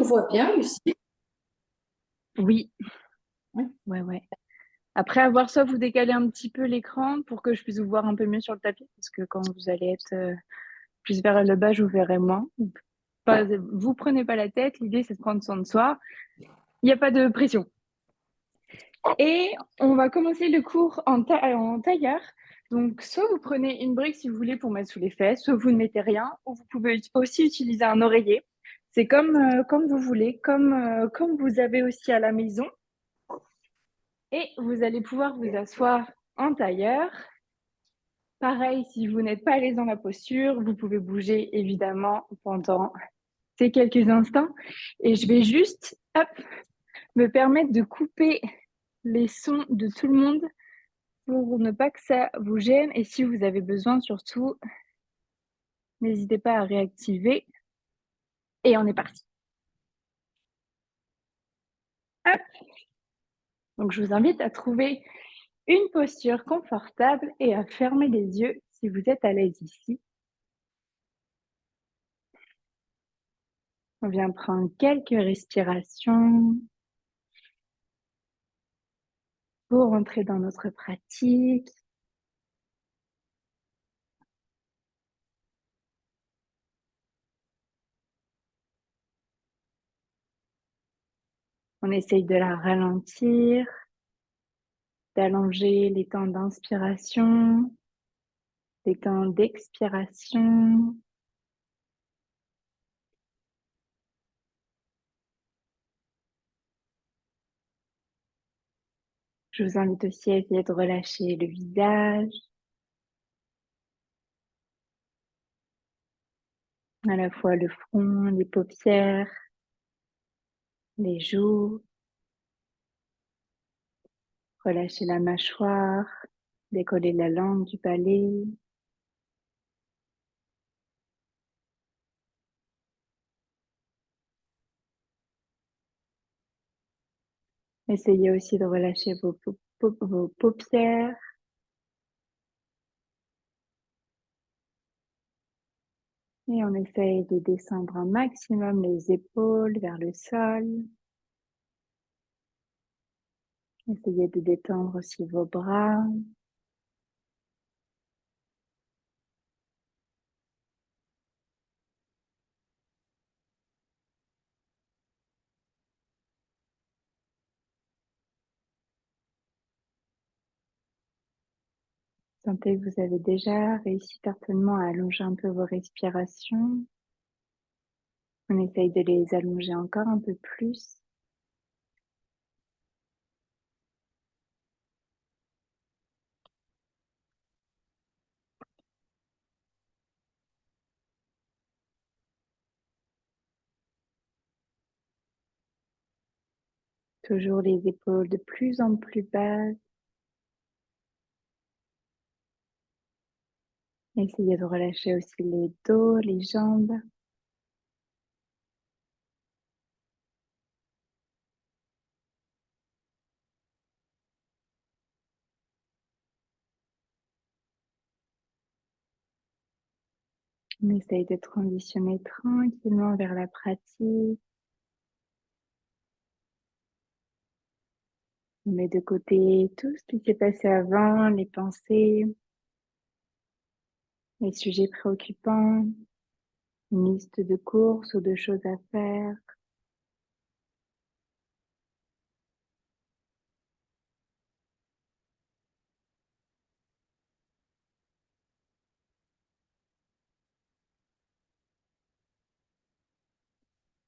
vois bien, Lucie. Oui, Oui. ouais, ouais. Après avoir ça, vous décalez un petit peu l'écran pour que je puisse vous voir un peu mieux sur le tapis, parce que quand vous allez être plus vers le bas, je vous verrai moins. Pas, vous prenez pas la tête, l'idée c'est de prendre soin de soi. Il n'y a pas de pression. Et on va commencer le cours en tailleur. Donc, soit vous prenez une brique si vous voulez pour mettre sous les fesses, soit vous ne mettez rien, ou vous pouvez aussi utiliser un oreiller. C'est comme vous voulez, comme vous avez aussi à la maison. Et vous allez pouvoir vous asseoir en tailleur. Pareil, si vous n'êtes pas à l'aise dans la posture, vous pouvez bouger évidemment pendant ces quelques instants. Et je vais juste hop, me permettre de couper les sons de tout le monde pour ne pas que ça vous gêne. Et si vous avez besoin, surtout, n'hésitez pas à réactiver. Et on est parti. Hop. Donc, je vous invite à trouver une posture confortable et à fermer les yeux si vous êtes à l'aise ici. On vient prendre quelques respirations pour entrer dans notre pratique. On essaye de la ralentir, d'allonger les temps d'inspiration, les temps d'expiration. Je vous invite aussi à essayer de relâcher le visage, à la fois le front, les paupières, les joues. Relâchez la mâchoire, décoller la langue du palais. Essayez aussi de relâcher vos paupières. Et on essaye de descendre un maximum les épaules vers le sol. Essayez de détendre aussi vos bras. Sentez que vous avez déjà réussi certainement à allonger un peu vos respirations. On essaye de les allonger encore un peu plus. Toujours les épaules de plus en plus basses. Essayez de relâcher aussi les dos, les jambes. On essaye de transitionner tranquillement vers la pratique. On met de côté tout ce qui s'est passé avant, les pensées, les sujets préoccupants, une liste de courses ou de choses à faire.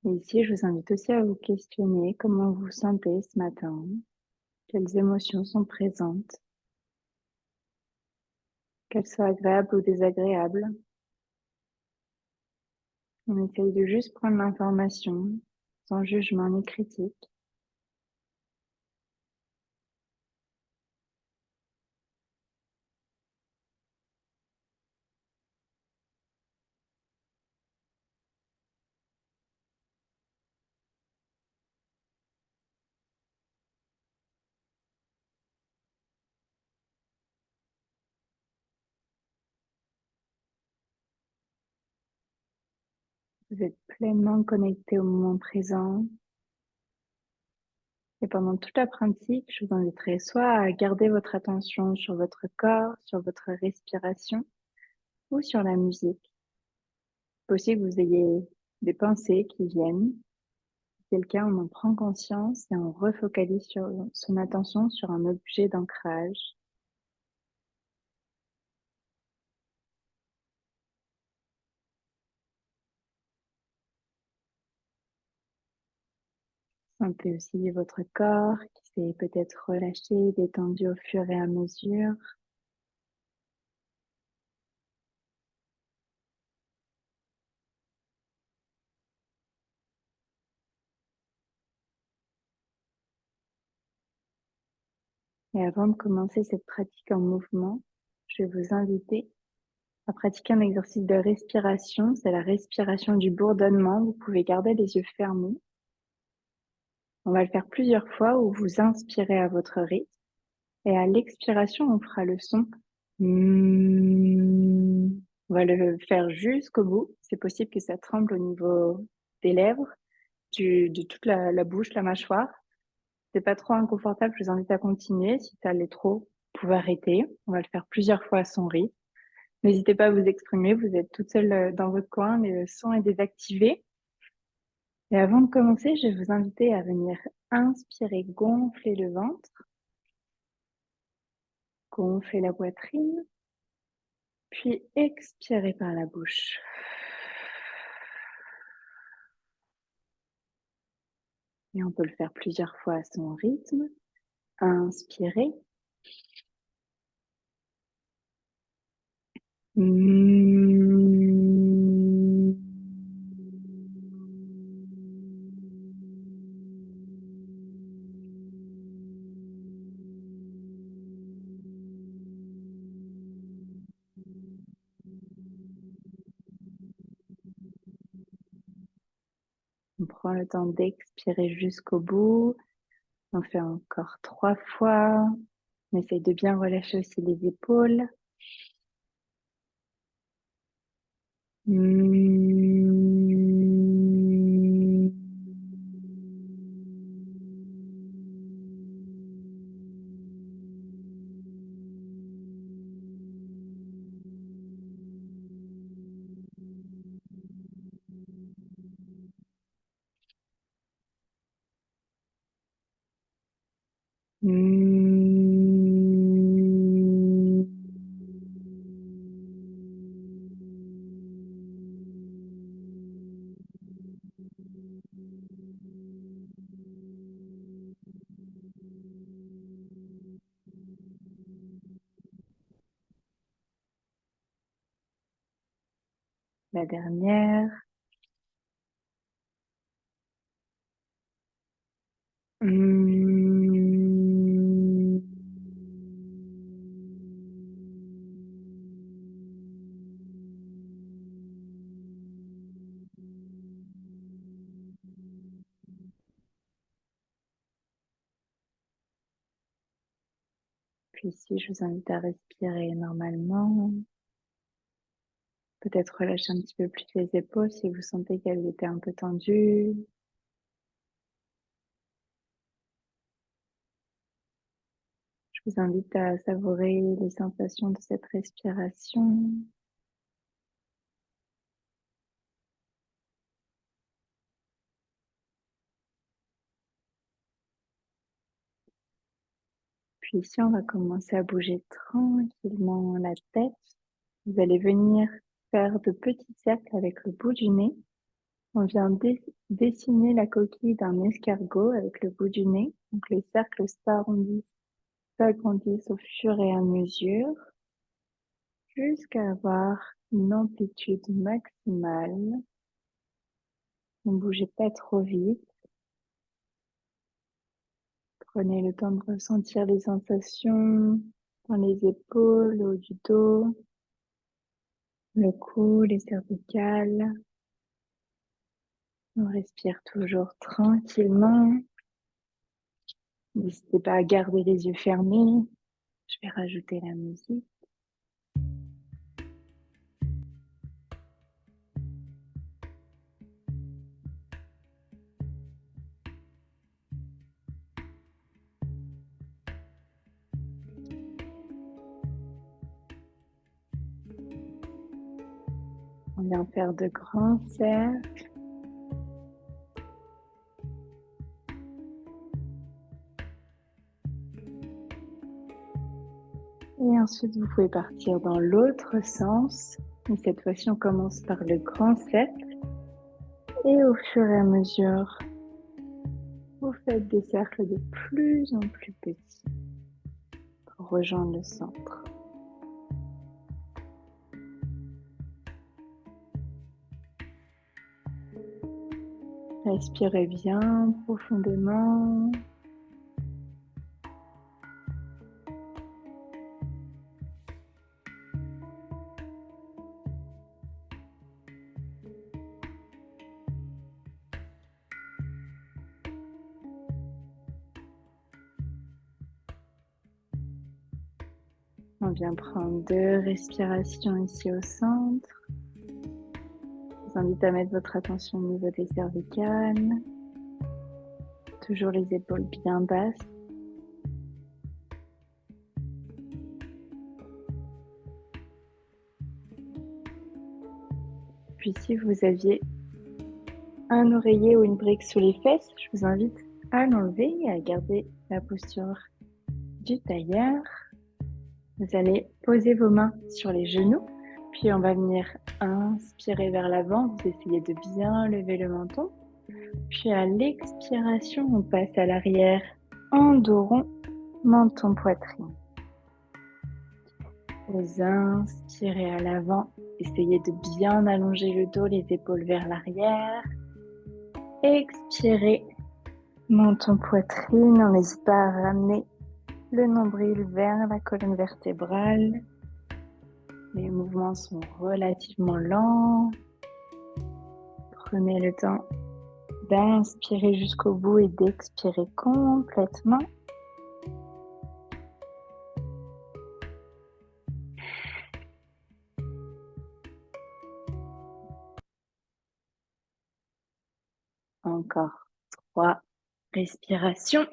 Et ici, je vous invite aussi à vous questionner comment vous vous sentez ce matin, quelles émotions sont présentes, qu'elles soient agréables ou désagréables. On essaye de juste prendre l'information sans jugement ni critique. Vous êtes pleinement connecté au moment présent. Et pendant toute la pratique, je vous inviterai soit à garder votre attention sur votre corps, sur votre respiration ou sur la musique. Possible que vous ayez des pensées qui viennent. C'est le cas, on en prend conscience et on refocalise son attention sur un objet d'ancrage. Sentez aussi votre corps qui s'est peut-être relâché, détendu au fur et à mesure. Et avant de commencer cette pratique en mouvement, je vais vous inviter à pratiquer un exercice de respiration. C'est la respiration du bourdonnement. Vous pouvez garder les yeux fermés. On va le faire plusieurs fois où vous inspirez à votre rythme. Et à l'expiration, on fera le son. On va le faire jusqu'au bout. C'est possible que ça tremble au niveau des lèvres, de toute la bouche, la mâchoire. C'est pas trop inconfortable, je vous invite à continuer. Si ça l'est trop, vous pouvez arrêter. On va le faire plusieurs fois à son rythme. N'hésitez pas à vous exprimer, vous êtes toute seule dans votre coin, le son est désactivé. Et avant de commencer, je vais vous inviter à venir inspirer, gonfler le ventre, gonfler la poitrine, puis expirer par la bouche. Et on peut le faire plusieurs fois à son rythme. Inspirez. On prend le temps d'expirer jusqu'au bout. On fait encore 3 fois. On essaye de bien relâcher aussi les épaules. La dernière. Puis ici, je vous invite à respirer normalement. Peut-être relâcher un petit peu plus les épaules si vous sentez qu'elles étaient un peu tendues. Je vous invite à savourer les sensations de cette respiration. Puis ici, on va commencer à bouger tranquillement la tête. Vous allez venir faire de petits cercles avec le bout du nez. On vient dessiner la coquille d'un escargot avec le bout du nez. Donc les cercles s'agrandissent au fur et à mesure jusqu'à avoir une amplitude maximale. Ne bougez pas trop vite. Prenez le temps de ressentir les sensations dans les épaules, le haut du dos, le cou, les cervicales. On respire toujours tranquillement. N'hésitez pas à garder les yeux fermés. Je vais rajouter la musique. vient faire de grands cercles. Et ensuite, vous pouvez partir dans l'autre sens. Et cette fois-ci, on commence par le grand cercle. Et au fur et à mesure, vous faites des cercles de plus en plus petits pour rejoindre le centre. Respirez bien profondément. On vient prendre 2 respirations ici au centre. Je vous invite à mettre votre attention au niveau des cervicales. Toujours les épaules bien basses. Puis si vous aviez un oreiller ou une brique sous les fesses, je vous invite à l'enlever et à garder la posture du tailleur. Vous allez poser vos mains sur les genoux, puis on va venir inspirer vers l'avant. Vous essayez de bien lever le menton. Puis à l'expiration, on passe à l'arrière en dos rond, menton poitrine. Vous inspirez à l'avant, essayez de bien allonger le dos, les épaules vers l'arrière. Expirez, menton poitrine, on n'hésite pas à ramener le nombril vers la colonne vertébrale. Les mouvements sont relativement lents. Prenez le temps d'inspirer jusqu'au bout et d'expirer complètement. Encore 3 respirations.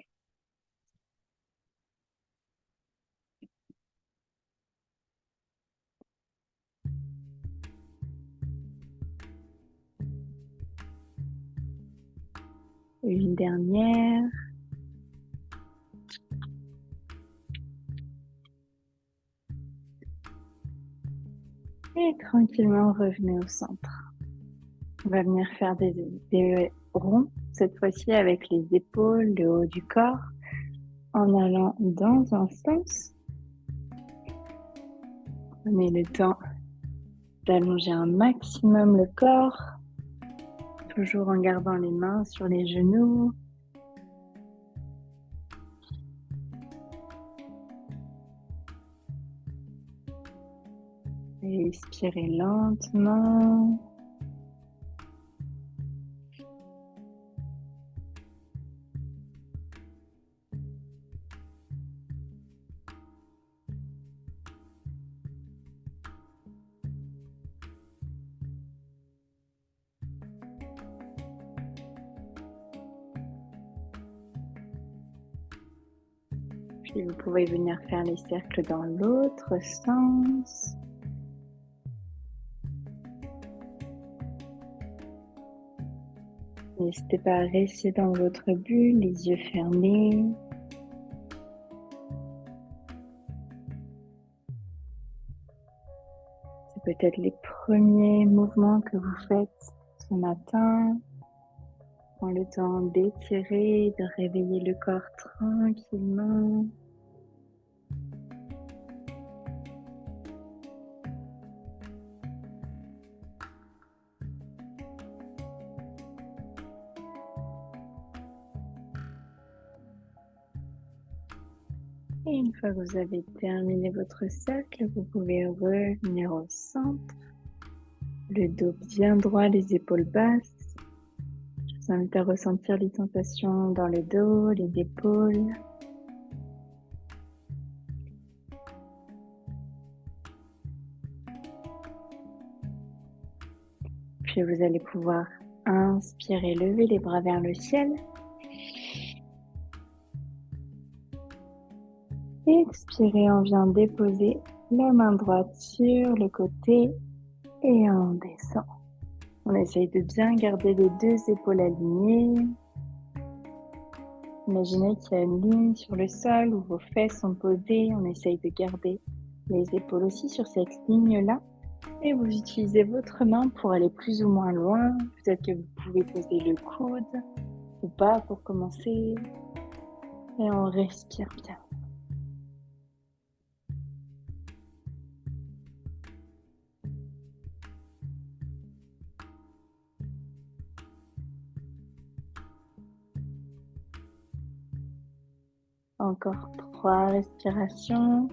Une dernière. Et tranquillement, revenez au centre. On va venir faire des ronds, cette fois-ci avec les épaules, le haut du corps, en allant dans un sens. Prenez le temps d'allonger un maximum le corps, toujours en gardant les mains sur les genoux. Et expirez lentement. Puis vous pouvez venir faire les cercles dans l'autre sens. N'hésitez pas à rester dans votre bulle, les yeux fermés. C'est peut-être les premiers mouvements que vous faites ce matin. Prends le temps d'étirer, de réveiller le corps tranquillement. Et une fois que vous avez terminé votre cercle, vous pouvez revenir au centre. Le dos bien droit, les épaules basses. Je vous invite à ressentir les sensations dans le dos, les épaules. Puis vous allez pouvoir inspirer, lever les bras vers le ciel. Expirez, on vient déposer la main droite sur le côté Et on descend. On essaye de bien garder les deux épaules alignées. Imaginez qu'il y a une ligne sur le sol où vos fesses sont posées. On essaye de garder les épaules aussi sur cette ligne-là. Et vous utilisez votre main pour aller plus ou moins loin. Peut-être que vous pouvez poser le coude ou pas pour commencer. Et on respire bien. Encore 3 respirations.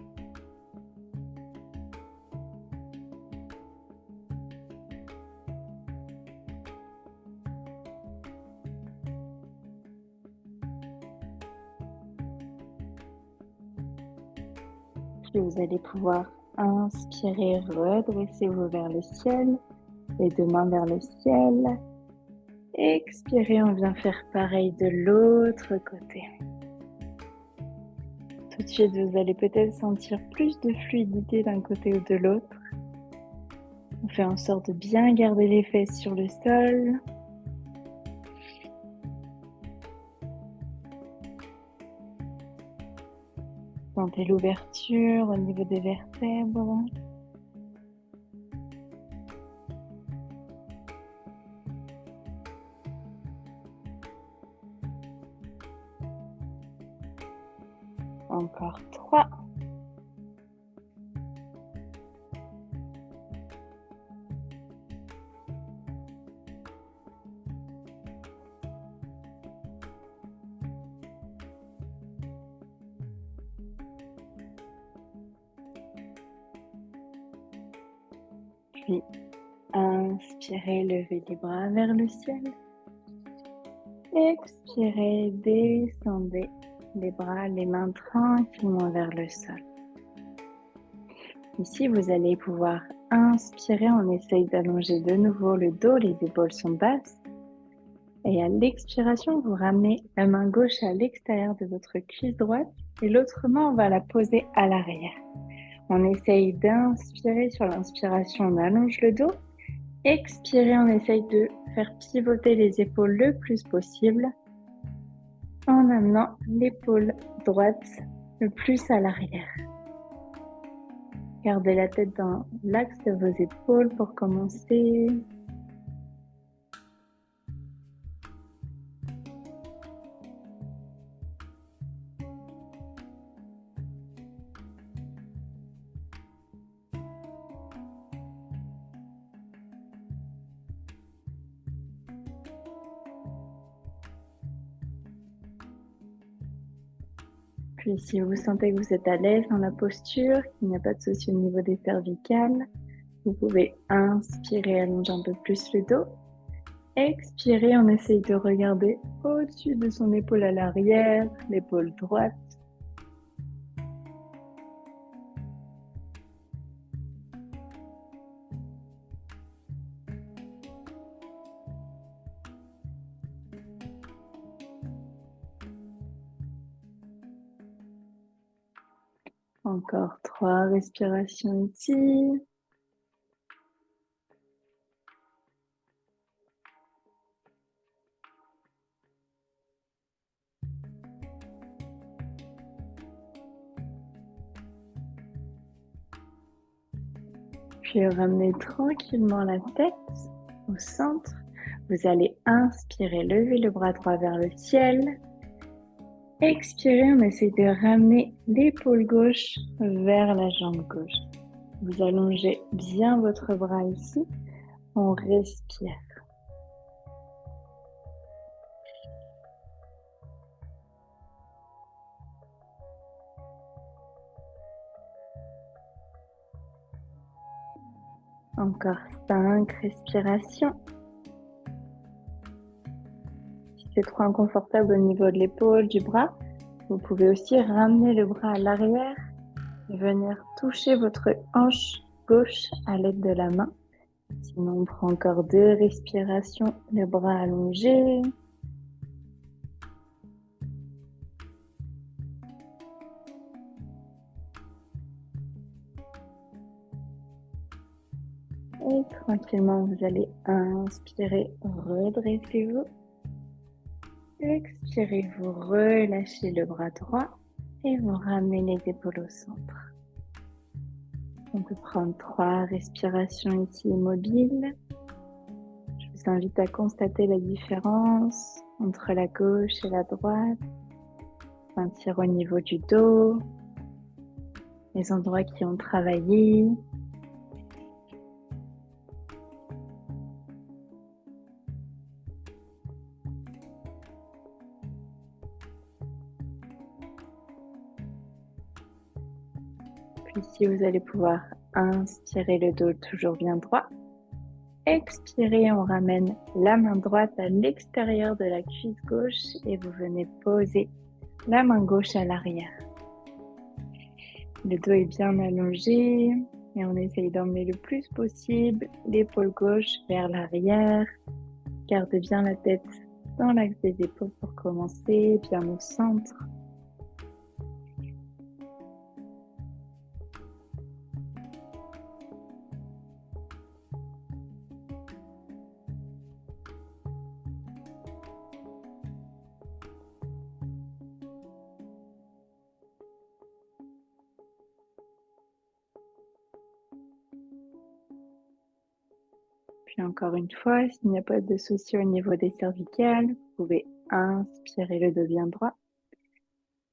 Puis vous allez pouvoir inspirer, redressez-vous vers le ciel, les deux mains vers le ciel. Expirez, on vient faire pareil de l'autre côté. Tout de suite, vous allez peut-être sentir plus de fluidité d'un côté ou de l'autre. On fait en sorte de bien garder les fesses sur le sol. Sentez l'ouverture au niveau des vertèbres. Encore 3. Puis, inspirez, levez les bras vers le ciel. Expirez, descendez les bras, les mains tranquillement vers le sol. Ici, vous allez pouvoir inspirer, on essaye d'allonger de nouveau le dos, les épaules sont basses. Et à l'expiration, vous ramenez la main gauche à l'extérieur de votre cuisse droite et l'autre main, on va la poser à l'arrière. On essaye d'inspirer, sur l'inspiration, on allonge le dos. Expirez, on essaye de faire pivoter les épaules le plus possible en amenant l'épaule droite le plus à l'arrière. Gardez la tête dans l'axe de vos épaules pour commencer. Puis si vous sentez que vous êtes à l'aise dans la posture, qu'il n'y a pas de souci au niveau des cervicales, vous pouvez inspirer, allonger un peu plus le dos. Expirez, on essaye de regarder au-dessus de son épaule à l'arrière, l'épaule droite. Encore 3 respirations ici. Puis ramenez tranquillement la tête au centre. Vous allez inspirer, lever le bras droit vers le ciel. Expirez, on essaie de ramener l'épaule gauche vers la jambe gauche. Vous allongez bien votre bras ici. On respire. Encore 5 respirations. Si c'est trop inconfortable au niveau de l'épaule, du bras, vous pouvez aussi ramener le bras à l'arrière et venir toucher votre hanche gauche à l'aide de la main. Sinon, on prend encore 2 respirations, le bras allongé. Et tranquillement, vous allez inspirer, redressez-vous. Expirez, vous relâchez le bras droit et vous ramenez les épaules au centre. On peut prendre 3 respirations ici immobiles. Je vous invite à constater la différence entre la gauche et la droite. Sentir au niveau du dos, les endroits qui ont travaillé. Puis ici, vous allez pouvoir inspirer le dos toujours bien droit. Expirez, on ramène la main droite à l'extérieur de la cuisse gauche et vous venez poser la main gauche à l'arrière. Le dos est bien allongé et on essaye d'emmener le plus possible l'épaule gauche vers l'arrière. Garde bien la tête dans l'axe des épaules pour commencer, bien au centre. Puis encore une fois, s'il n'y a pas de souci au niveau des cervicales, vous pouvez inspirer le dos bien droit.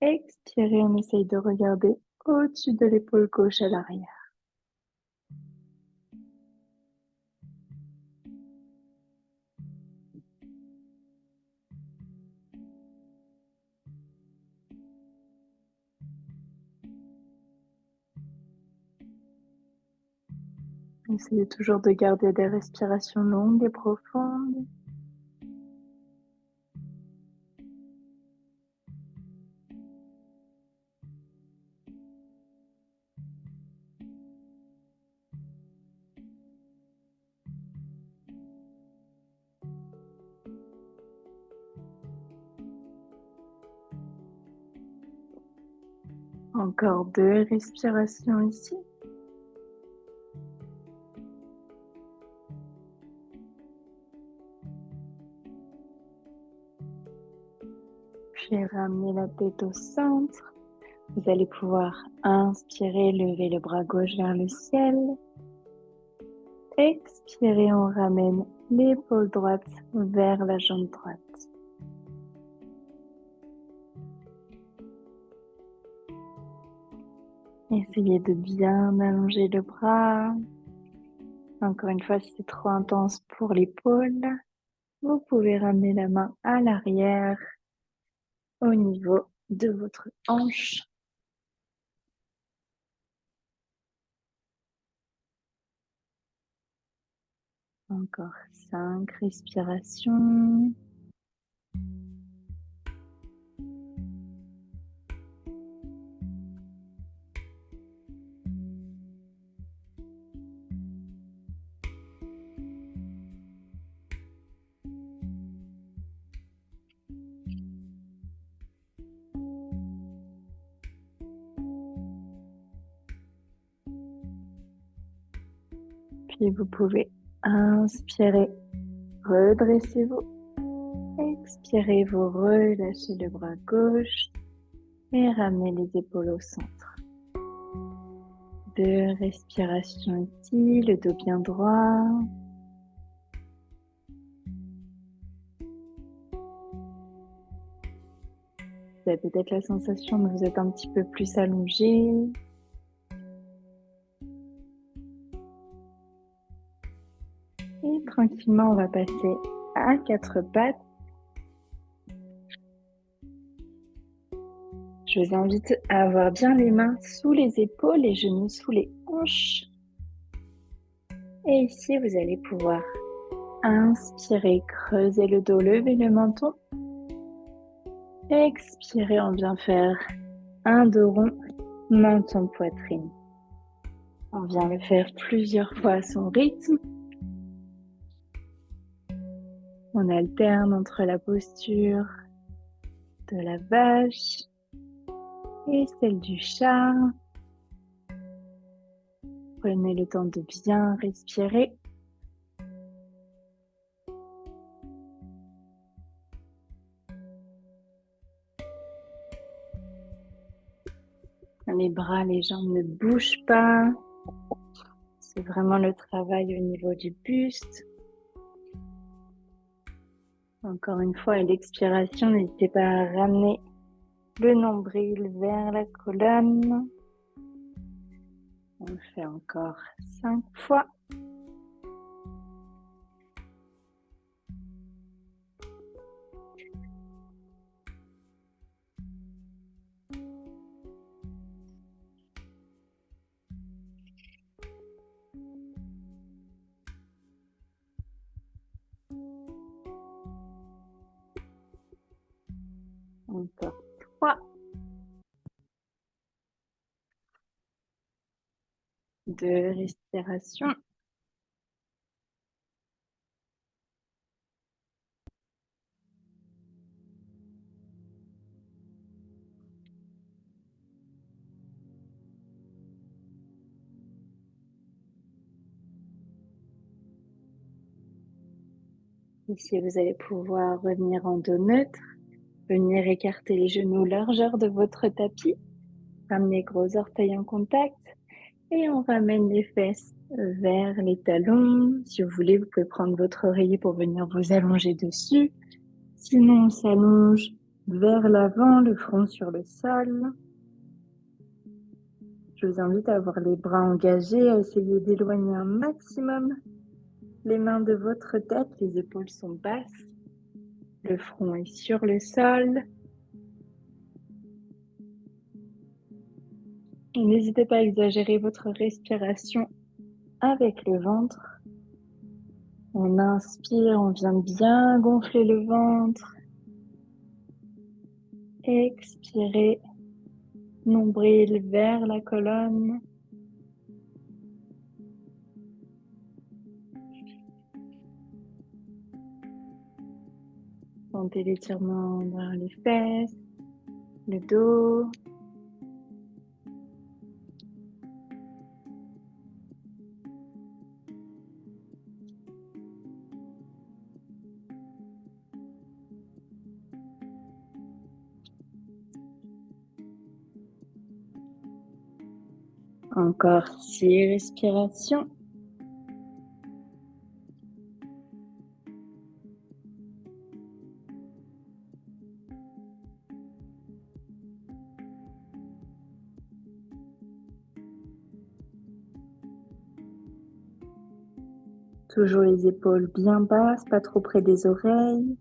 Expirez, on essaye de regarder au-dessus de l'épaule gauche à l'arrière. Essayez toujours de garder des respirations longues et profondes. Encore 2 respirations ici. Puis ramenez la tête au centre. Vous allez pouvoir inspirer, lever le bras gauche vers le ciel. Expirez, on ramène l'épaule droite vers la jambe droite. Essayez de bien allonger le bras. Encore une fois, si c'est trop intense pour l'épaule, vous pouvez ramener la main à l'arrière au niveau de votre hanche. Encore 5 respirations. Puis vous pouvez inspirer, redressez-vous. Expirez, vous relâchez le bras gauche et ramenez les épaules au centre. 2 respirations ici, le dos bien droit. Vous avez peut-être la sensation que vous êtes un petit peu plus allongé. Et tranquillement, on va passer à 4 pattes. Je vous invite à avoir bien les mains sous les épaules, les genoux sous les hanches. Et ici, vous allez pouvoir inspirer, creuser le dos, lever le menton. Expirez, on vient faire un dos rond, menton, poitrine. On vient le faire plusieurs fois à son rythme. On alterne entre la posture de la vache et celle du chat. Prenez le temps de bien respirer. Les bras, les jambes ne bougent pas. C'est vraiment le travail au niveau du buste. Encore une fois, à l'expiration, n'hésitez pas à ramener le nombril vers la colonne. On le fait encore 5 fois. Encore 3. 2 respirations. Ici, vous allez pouvoir revenir en dos neutre, venir écarter les genoux largeur de votre tapis, ramener gros orteils en contact et on ramène les fesses vers les talons. Si vous voulez, vous pouvez prendre votre oreiller pour venir vous allonger dessus. Sinon, on s'allonge vers l'avant, le front sur le sol. Je vous invite à avoir les bras engagés, à essayer d'éloigner un maximum les mains de votre tête. Les épaules sont basses. Le front est sur le sol. N'hésitez pas à exagérer votre respiration avec le ventre. On inspire, on vient bien gonfler le ventre. Expirez, nombril vers la colonne. Sentez l'étirement dans les fesses, le dos. Encore 6 respirations. Toujours les épaules bien basses, pas trop près des oreilles.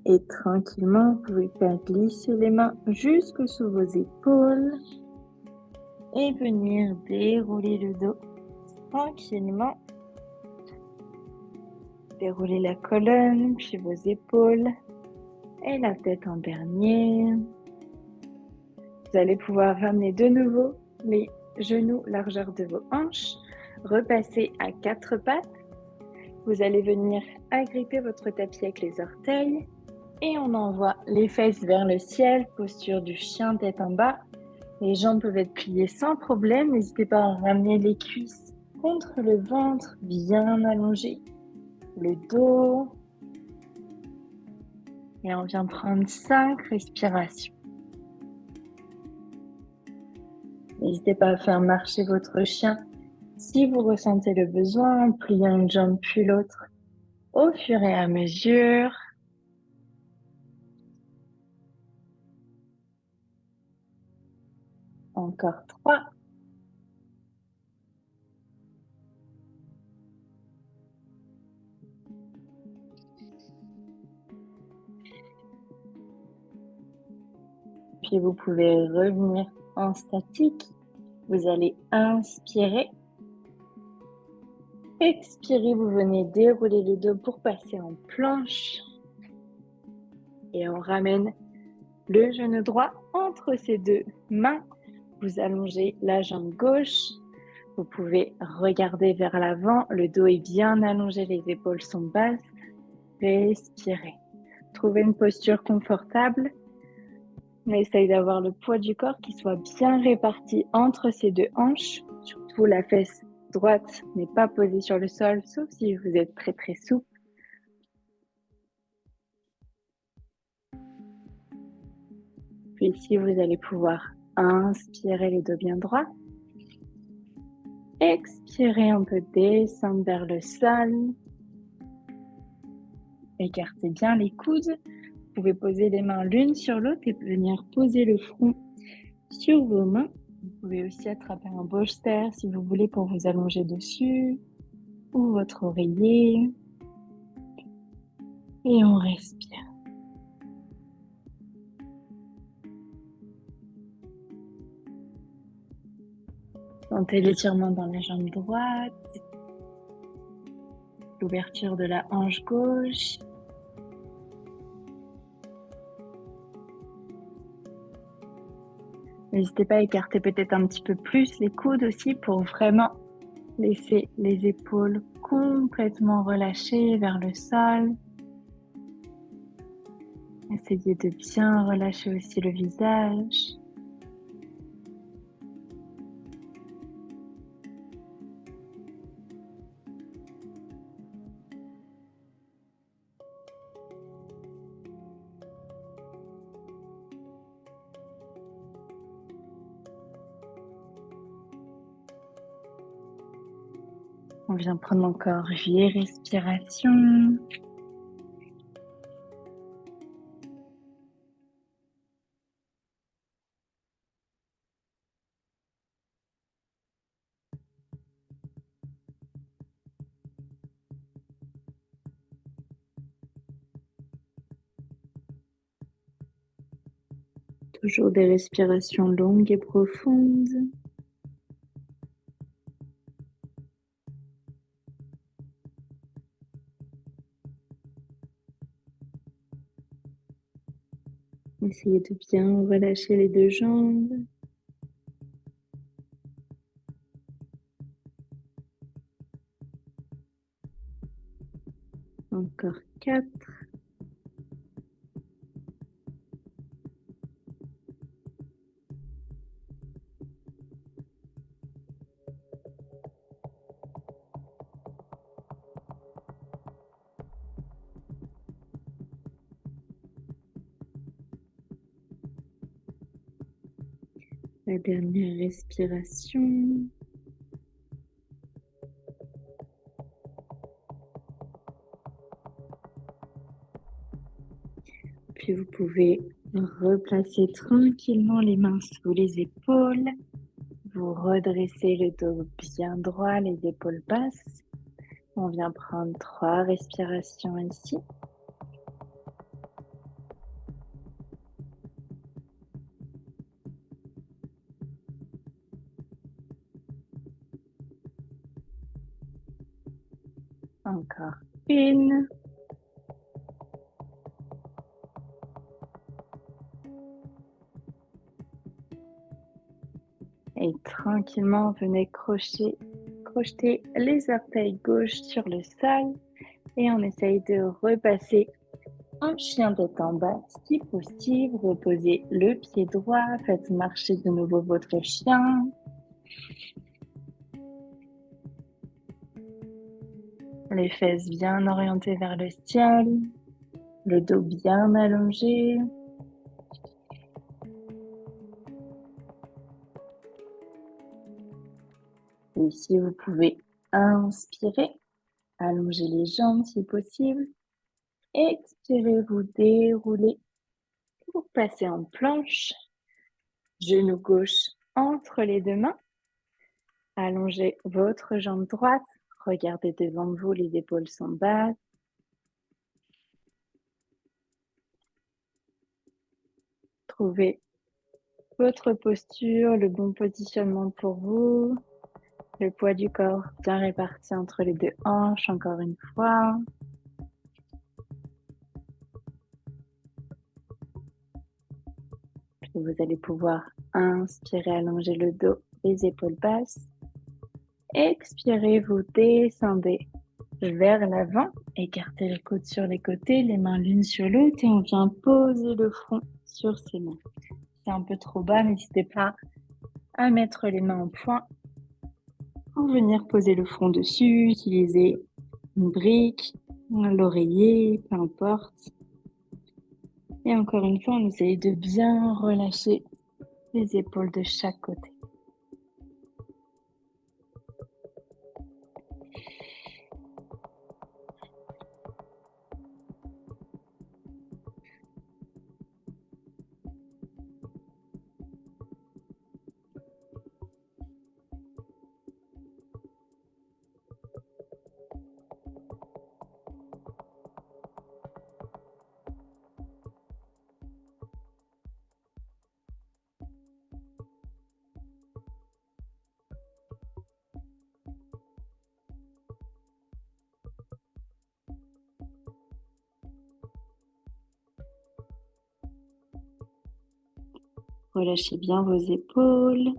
Et tranquillement, vous pouvez faire glisser les mains jusque sous vos épaules et venir dérouler le dos tranquillement. Déroulez la colonne, puis vos épaules et la tête en dernier. Vous allez pouvoir ramener de nouveau les genoux largeur de vos hanches, repasser à 4 pattes. Vous allez venir agripper votre tapis avec les orteils et on envoie les fesses vers le ciel, posture du chien tête en bas. Les jambes peuvent être pliées sans problème. N'hésitez pas à ramener les cuisses contre le ventre, bien allongé, le dos. Et on vient prendre 5 respirations. N'hésitez pas à faire marcher votre chien si vous ressentez le besoin, en pliant une jambe puis l'autre au fur et à mesure. Encore 3. Puis vous pouvez revenir en statique. Vous allez inspirer. Expirez, vous venez dérouler le dos pour passer en planche. Et on ramène le genou droit entre ses deux mains. Vous allongez la jambe gauche. Vous pouvez regarder vers l'avant. Le dos est bien allongé, les épaules sont basses. Respirez. Trouvez une posture confortable. On essaye d'avoir le poids du corps qui soit bien réparti entre ces deux hanches. Surtout la fesse droite n'est pas posée sur le sol, sauf si vous êtes très très souple. Puis ici, vous allez pouvoir inspirer les dos bien droits. Expirez, on peut descendre vers le sol. Écartez bien les coudes. Vous pouvez poser les mains l'une sur l'autre et venir poser le front sur vos mains. Vous pouvez aussi attraper un bolster si vous voulez pour vous allonger dessus ou votre oreiller. Et on respire. Sentez l'étirement dans la jambe droite, l'ouverture de la hanche gauche. N'hésitez pas à écarter peut-être un petit peu plus les coudes aussi pour vraiment laisser les épaules complètement relâchées vers le sol. Essayez de bien relâcher aussi le visage. On vient prendre encore 8 respirations. Toujours des respirations longues et profondes. Essayez de bien relâcher les deux jambes. Encore 4. La dernière respiration. Puis vous pouvez replacer tranquillement les mains sous les épaules. Vous redressez le dos bien droit, les épaules basses. On vient prendre 3 respirations ici. Encore une. Et tranquillement, venez crocheter les orteils gauches sur le sol. Et on essaye de repasser en chien tête en bas. Si possible, reposez le pied droit. Faites marcher de nouveau votre chien. Les fesses bien orientées vers le ciel. Le dos bien allongé. Et ici, vous pouvez inspirer, allonger les jambes si possible. Expirez, vous déroulez pour passer en planche. Genou gauche entre les deux mains. Allongez votre jambe droite. Regardez devant vous, les épaules sont basses. Trouvez votre posture, le bon positionnement pour vous. Le poids du corps bien réparti entre les deux hanches, encore une fois. Vous allez pouvoir inspirer, allonger le dos, les épaules basses. Expirez, vous descendez vers l'avant. Écartez les coudes sur les côtés, les mains l'une sur l'autre et on vient poser le front sur ses mains. C'est un peu trop bas, n'hésitez pas à mettre les mains en point pour venir poser le front dessus, utiliser une brique, l'oreiller, peu importe. Et encore une fois, on essaye de bien relâcher les épaules de chaque côté. Relâchez bien vos épaules,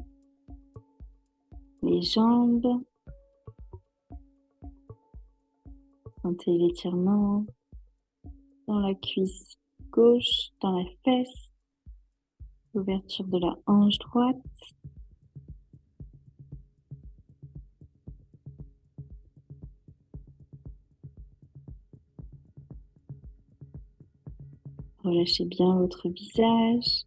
les jambes. Sentez l'étirement dans la cuisse gauche, dans la fesse, l'ouverture de la hanche droite. Relâchez bien votre visage.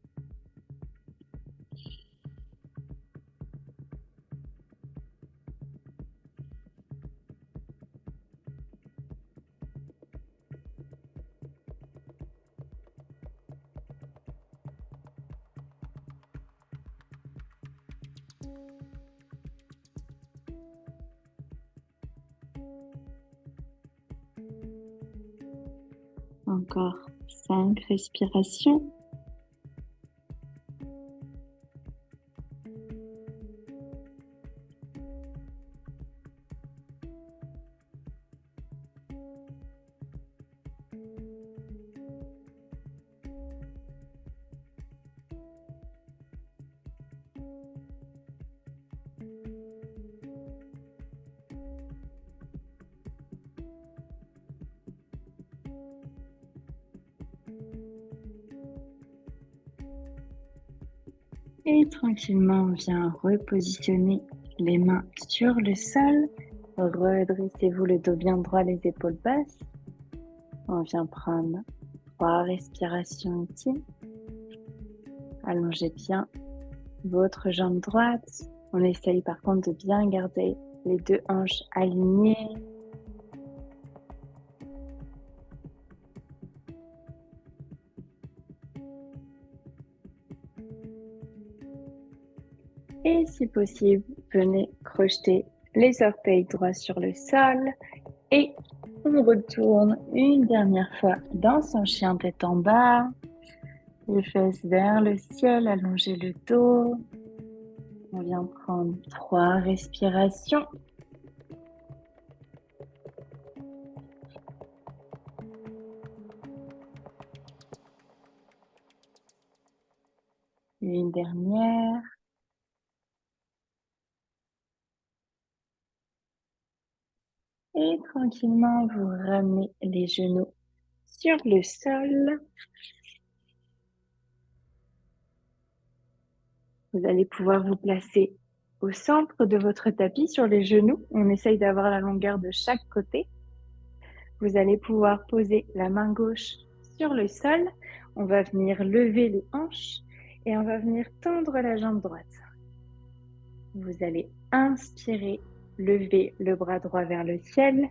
Encore 5 respirations. Et tranquillement, on vient repositionner les mains sur le sol. Redressez-vous le dos bien droit, les épaules basses. On vient prendre 3 respirations ici. Allongez bien votre jambe droite. On essaye par contre de bien garder les 2 hanches alignées. Et si possible, venez crocheter les orteils droits sur le sol. Et on retourne une dernière fois dans son chien tête en bas. Les fesses vers le ciel, allongez le dos. On vient prendre 3 respirations. Une dernière. Et tranquillement, vous ramenez les genoux sur le sol. Vous allez pouvoir vous placer au centre de votre tapis sur les genoux. On essaye d'avoir la longueur de chaque côté. Vous allez pouvoir poser la main gauche sur le sol. On va venir lever les hanches et on va venir tendre la jambe droite. Vous allez inspirer, lever le bras droit vers le ciel.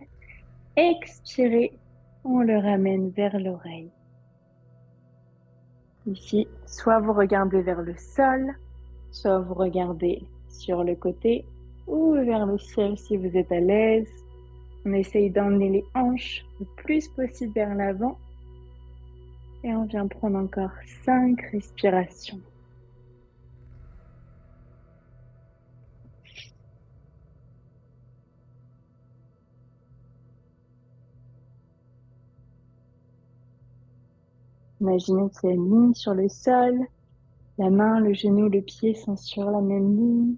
Expirer, on le ramène vers l'oreille. Ici, soit vous regardez vers le sol, soit vous regardez sur le côté ou vers le ciel si vous êtes à l'aise. On essaye d'emmener les hanches le plus possible vers l'avant. Et on vient prendre encore 5 respirations. Imaginez qu'il y a une ligne sur le sol La main, le genou, le pied sont sur la même ligne.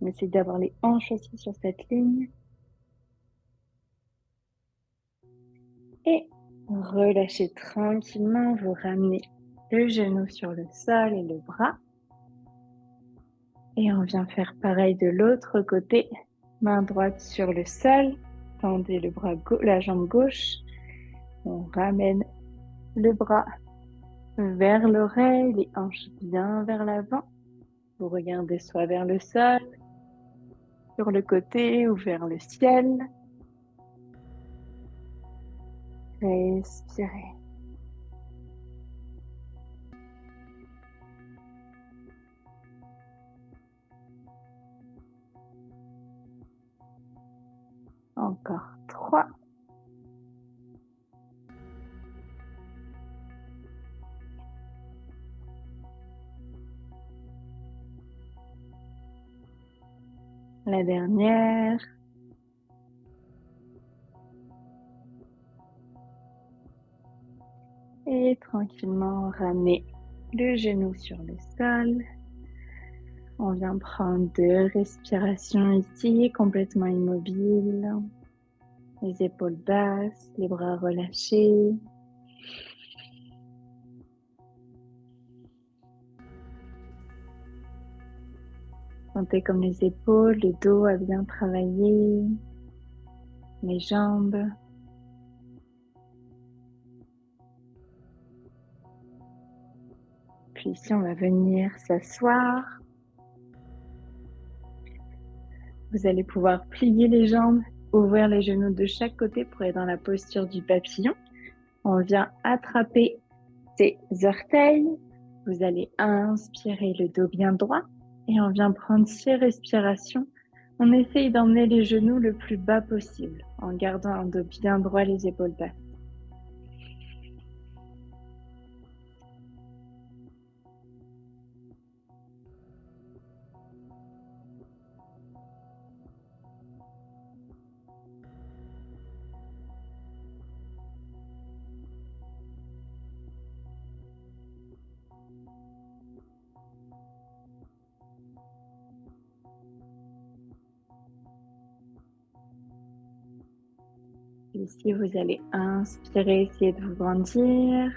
On essaie d'avoir les hanches aussi sur cette ligne. Et relâchez tranquillement, vous ramenez le genou sur le sol et le bras. Et on vient faire pareil de l'autre côté. Main droite sur le sol, tendez le bras la jambe gauche. On ramène le bras vers l'oreille, les hanches bien vers l'avant. Vous regardez soit vers le sol, sur le côté ou vers le ciel. Respirez. Encore 3. La dernière. Et tranquillement, ramenez le genou sur le sol. On vient prendre 2 respirations ici, complètement immobile. Les épaules basses, les bras relâchés. Sentez comme les épaules, le dos a bien travaillé, les jambes. Puis ici, on va venir s'asseoir. Vous allez pouvoir plier les jambes, ouvrir les genoux de chaque côté pour être dans la posture du papillon. On vient attraper ses orteils. Vous allez inspirer le dos bien droit et on vient prendre 6 respirations. On essaye d'emmener les genoux le plus bas possible en gardant un dos bien droit, les épaules basses. Ici, vous allez inspirer, essayer de vous grandir.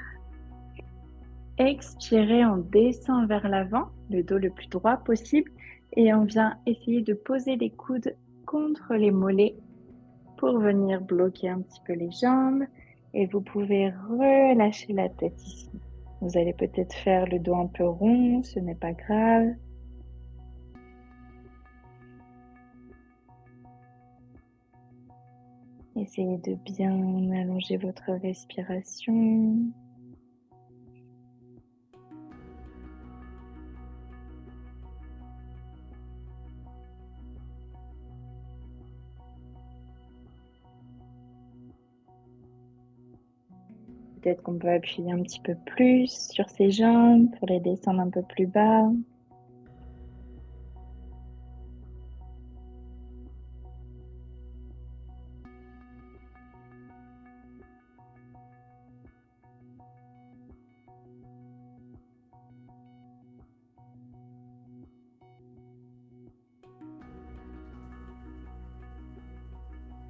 Expirez, on descend vers l'avant, le dos le plus droit possible. Et on vient essayer de poser les coudes contre les mollets pour venir bloquer un petit peu les jambes. Et vous pouvez relâcher la tête ici. Vous allez peut-être faire le dos un peu rond, ce n'est pas grave. Essayez de bien allonger votre respiration. Peut-être qu'on peut appuyer un petit peu plus sur ses jambes pour les descendre un peu plus bas.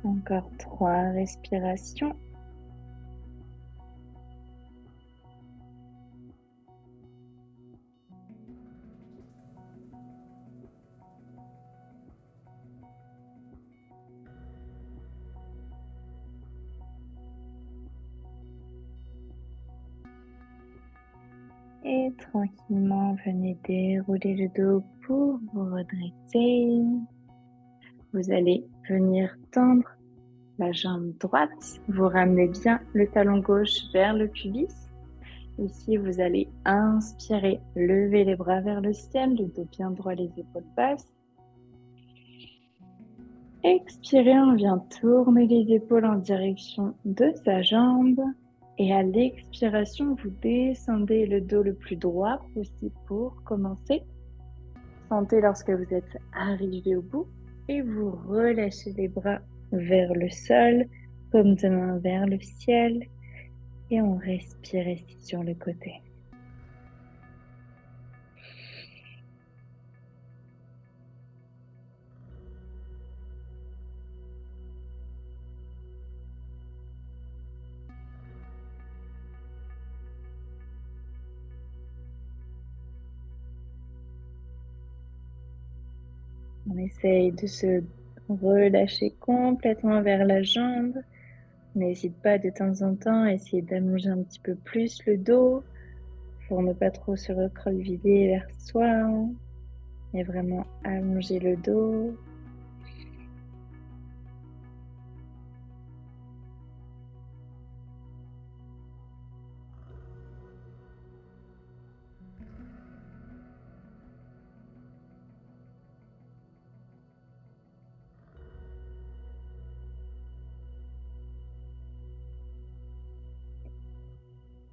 Encore 3 respirations. Et tranquillement, venez dérouler le dos pour vous redresser. Vous allez venir tendre la jambe droite. Vous ramenez bien le talon gauche vers le pubis. Ici, vous allez inspirer, lever les bras vers le ciel, le dos bien droit, les épaules basses. Expirez, on vient tourner les épaules en direction de sa jambe. Et à l'expiration, vous descendez le dos le plus droit possible pour commencer. Sentez lorsque vous êtes arrivé au bout et vous relâchez les bras vers le sol, paume de main vers le ciel. Et on respire ici sur le côté. essaye de se relâcher complètement vers la jambe. N'hésite pas de temps en temps à essayer d'allonger un petit peu plus le dos pour ne pas trop se recroqueviller vers soi et vraiment allonger le dos.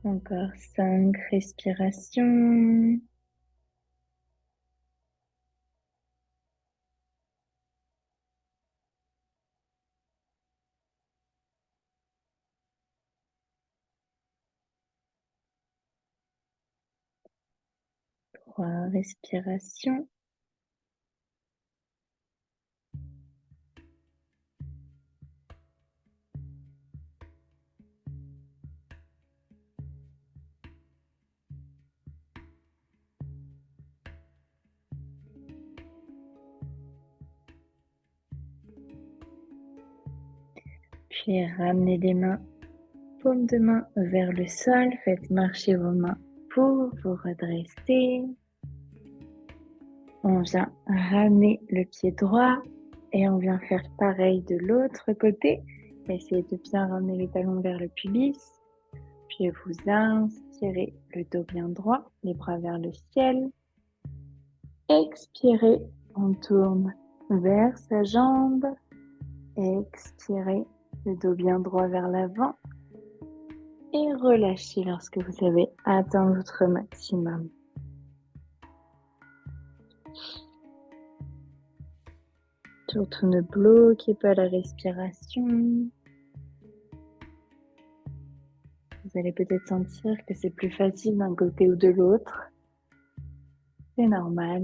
Encore 5 respirations. Trois respirations. Puis ramenez les mains, paume de main vers le sol. Faites marcher vos mains pour vous redresser. On vient ramener le pied droit et on vient faire pareil de l'autre côté. Essayez de bien ramener les talons vers le pubis. Puis vous inspirez, le dos bien droit, les bras vers le ciel. Expirez, on tourne vers sa jambe. Expirez, le dos bien droit vers l'avant. Et relâchez lorsque vous avez atteint votre maximum. Surtout ne bloquez pas la respiration. Vous allez peut-être sentir que c'est plus facile d'un côté ou de l'autre. C'est normal.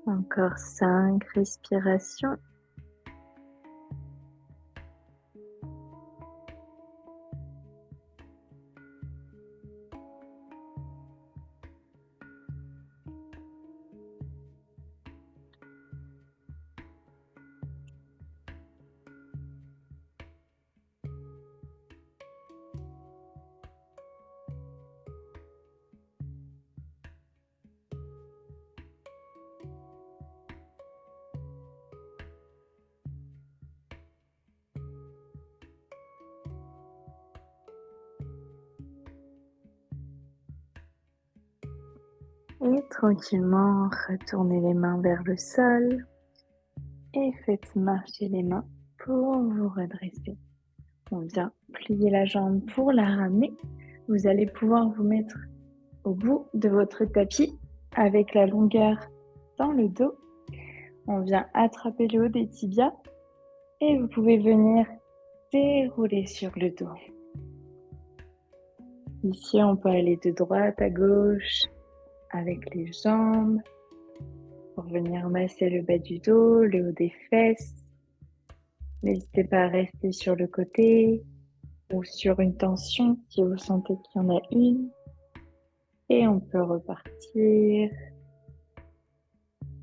Encore 5 respirations. Et tranquillement, retournez les mains vers le sol et faites marcher les main pour vous redresser. On vient plier la jambe pour la ramener. Vous allez pouvoir vous mettre au bout de votre tapis avec la longueur dans le dos. On vient attraper le haut des tibias et vous pouvez venir dérouler sur le dos. Ici, on peut aller de droite à gauche avec les jambes pour venir masser le bas du dos, le haut des fesses. N'hésitez pas à rester sur le côté ou sur une tension si vous sentez qu'il y en a une. Et on peut repartir.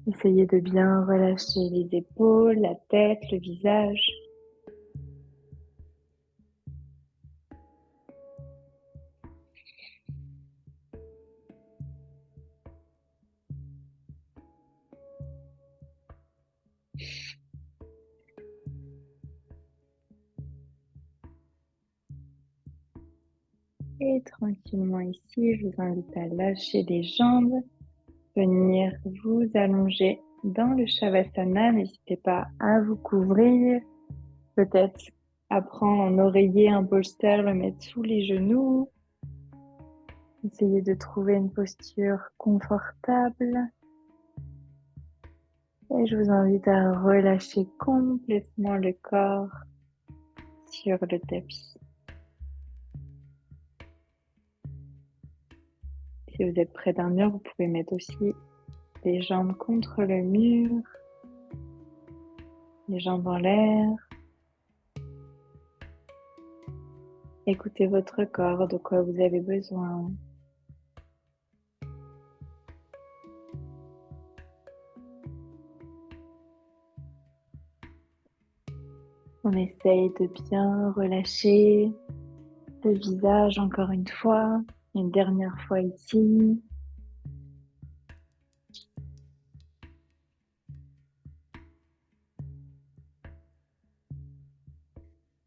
Essayez de bien relâcher les épaules, la tête, le visage. Et tranquillement ici, je vous invite à lâcher les jambes, venir vous allonger dans le Shavasana, n'hésitez pas à vous couvrir, peut-être à prendre un oreiller, un polster, le mettre sous les genoux. Essayez de trouver une posture confortable. Et je vous invite à relâcher complètement le corps sur le tapis. Si vous êtes près d'un mur, vous pouvez mettre aussi les jambes contre le mur, les jambes en l'air. Écoutez votre corps, de quoi vous avez besoin. On essaye de bien relâcher le visage encore une fois, une dernière fois ici.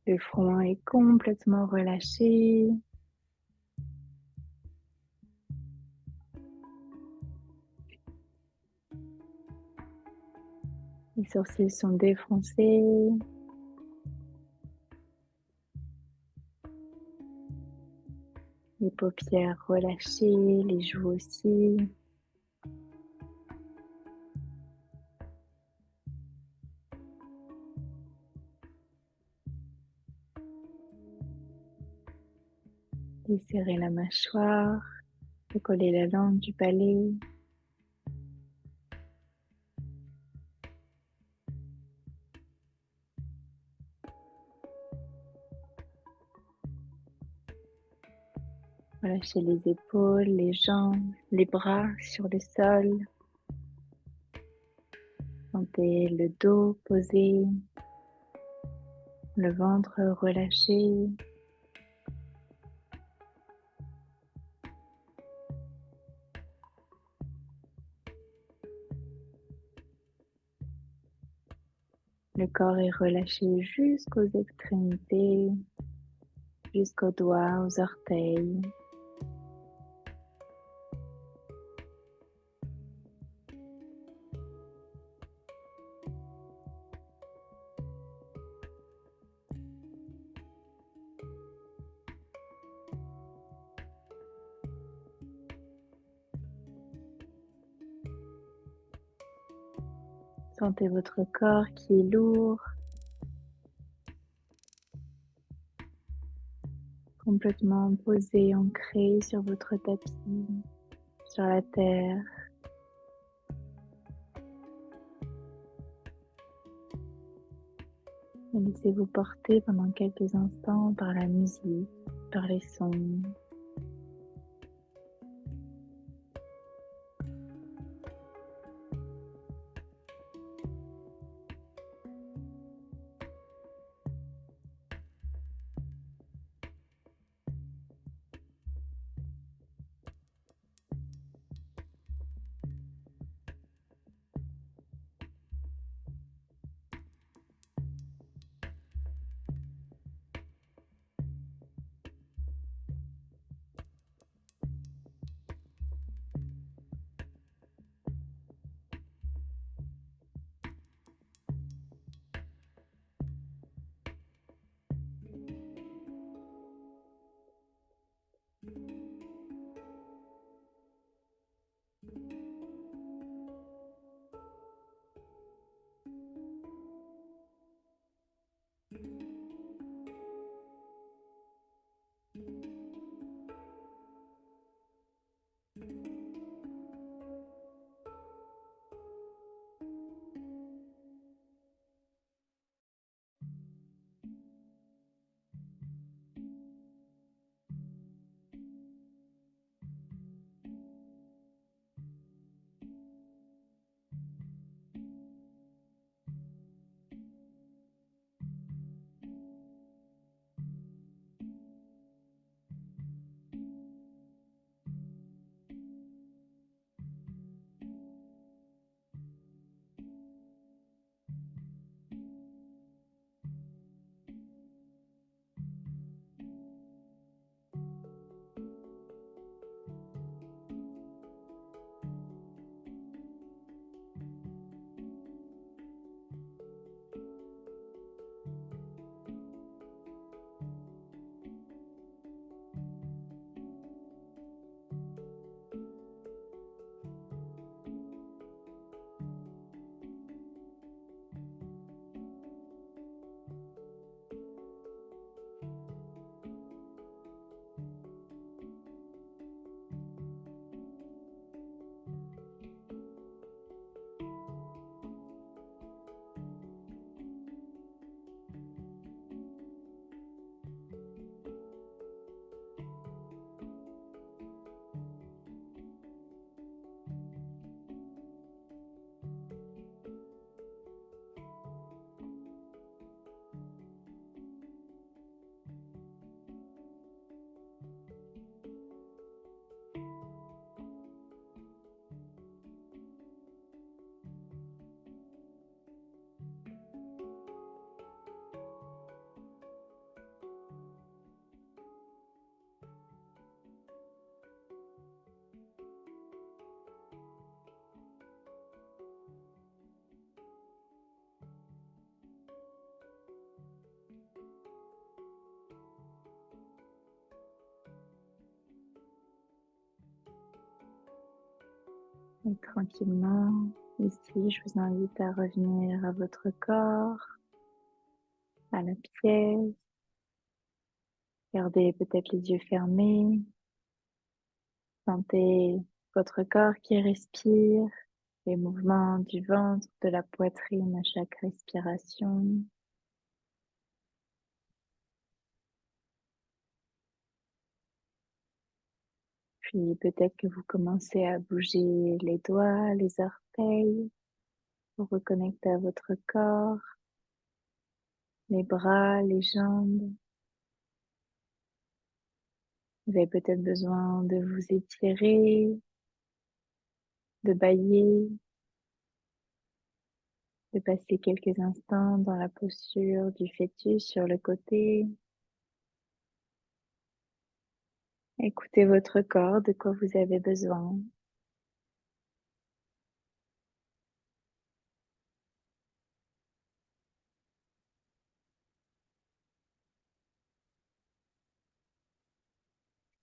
Le front est complètement relâché. Les sourcils sont défoncés. Les paupières relâchées, les joues aussi. Desserrez la mâchoire, décollez la langue du palais. Relâchez les épaules, les jambes, les bras sur le sol. Sentez le dos posé, le ventre relâché. Le corps est relâché jusqu'aux extrémités, jusqu'aux doigts, aux orteils. Sentez votre corps qui est lourd, complètement posé, ancré sur votre tapis, sur la terre. Et laissez-vous porter pendant quelques instants par la musique, par les sons. Et tranquillement, ici, je vous invite à revenir à votre corps, à la pièce. Gardez peut-être les yeux fermés. Sentez votre corps qui respire, les mouvements du ventre, de la poitrine à chaque respiration. Puis peut-être que vous commencez à bouger les doigts, les orteils, pour reconnecter à votre corps, les bras, les jambes. Vous avez peut-être besoin de vous étirer, de bâiller, de passer quelques instants dans la posture du fœtus sur le côté. Écoutez votre corps, de quoi vous avez besoin.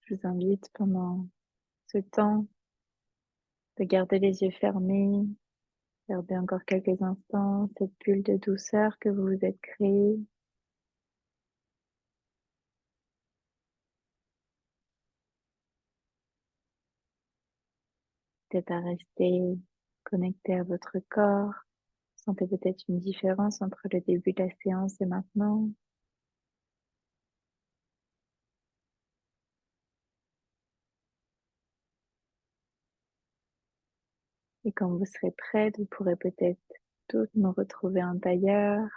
Je vous invite pendant ce temps de garder les yeux fermés, garder encore quelques instants cette bulle de douceur que vous vous êtes créée. Peut-être à rester connecté à votre corps. Sentez peut-être une différence entre le début de la séance et maintenant. Et quand vous serez prête, vous pourrez peut-être toutes me retrouver en tailleur.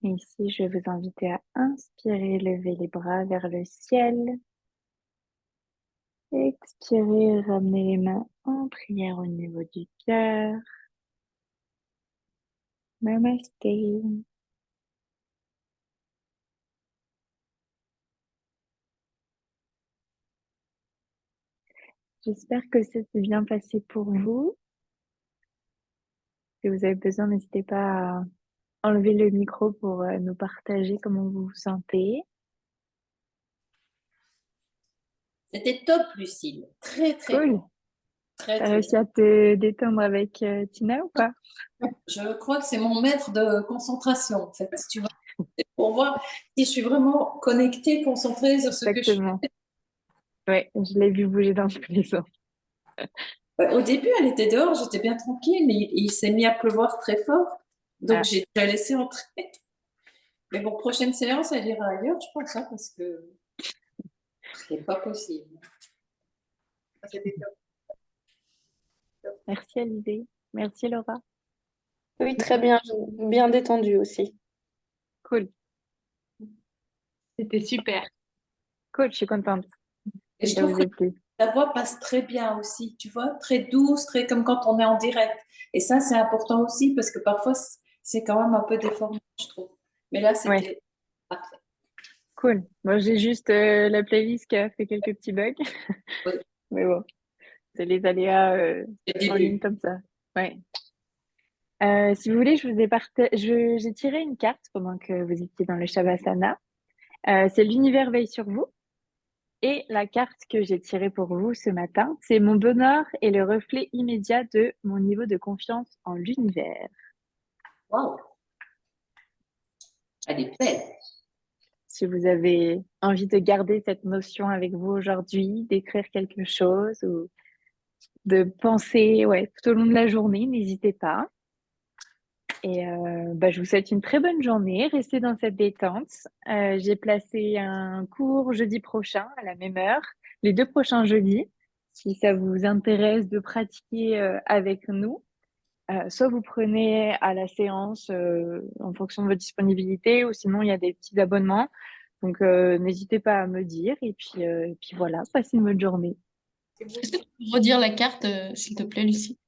Et ici, je vais vous inviter à inspirer, lever les bras vers le ciel. Expirez, ramenez les mains en prière au niveau du cœur. Namasté. J'espère que ça s'est bien passé pour vous. Si vous avez besoin, n'hésitez pas à enlever le micro pour nous partager comment vous vous sentez. C'était top, Lucille. Très, très Cool. bon. Très, T'as très réussi bon. à te détendre avec Tina ou pas? Je crois que c'est mon maître de concentration, en fait. Tu vois, pour voir si je suis vraiment connectée, concentrée sur ce que je fais. Exactement. Ouais, je l'ai vu bouger dans tous les sens. Au début, elle était dehors, j'étais bien tranquille, mais il s'est mis à pleuvoir très fort. Donc, Ah, j'ai déjà laissé entrer. Mais bon, prochaine séance, elle ira ailleurs, je pense, hein, parce que c'est pas possible. C'était top. merci Alizé. Merci Laura. Oui, très bien, bien détendu aussi. Cool. C'était super. Cool, je suis contente Et que je ça trouve vous que ait plu. la voix passe très bien aussi, tu vois, très douce, très comme quand on est en direct. Et ça, c'est important aussi parce que parfois, c'est quand même un peu déformé, je trouve. Mais là, Ouais, c'était parfait. cool. Moi, j'ai juste la playlist qui a fait quelques petits bugs. Oui, Mais bon, c'est les aléas c'est le en ligne début. comme ça. Ouais. Si vous voulez, j'ai tiré une carte pendant que vous étiez dans le Shavasana. C'est l'univers veille sur vous. Et la carte que j'ai tirée pour vous ce matin, c'est mon bonheur et le reflet immédiat de mon niveau de confiance en l'univers. Waouh, elle est belle. Si vous avez envie de garder cette notion avec vous aujourd'hui, d'écrire quelque chose ou de penser, ouais, tout au long de la journée, n'hésitez pas. Et je vous souhaite une très bonne journée. Restez dans cette détente. J'ai placé un cours jeudi prochain à la même heure, les 2 prochains jeudis, si ça vous intéresse de pratiquer avec nous. Soit vous prenez à la séance en fonction de votre disponibilité, ou sinon il y a des petits abonnements. Donc n'hésitez pas à me dire. Et puis voilà, passez une bonne journée. Est-ce que tu peux redire la carte, s'il te plaît, Lucie?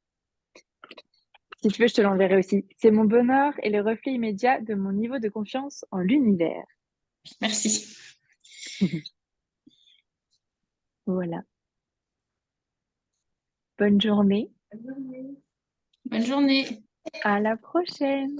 Si tu veux, je te l'enverrai aussi. C'est mon bonheur et le reflet immédiat de mon niveau de confiance en l'univers. Merci. Voilà. bonne journée. Bonne journée. Bonne journée. À la prochaine.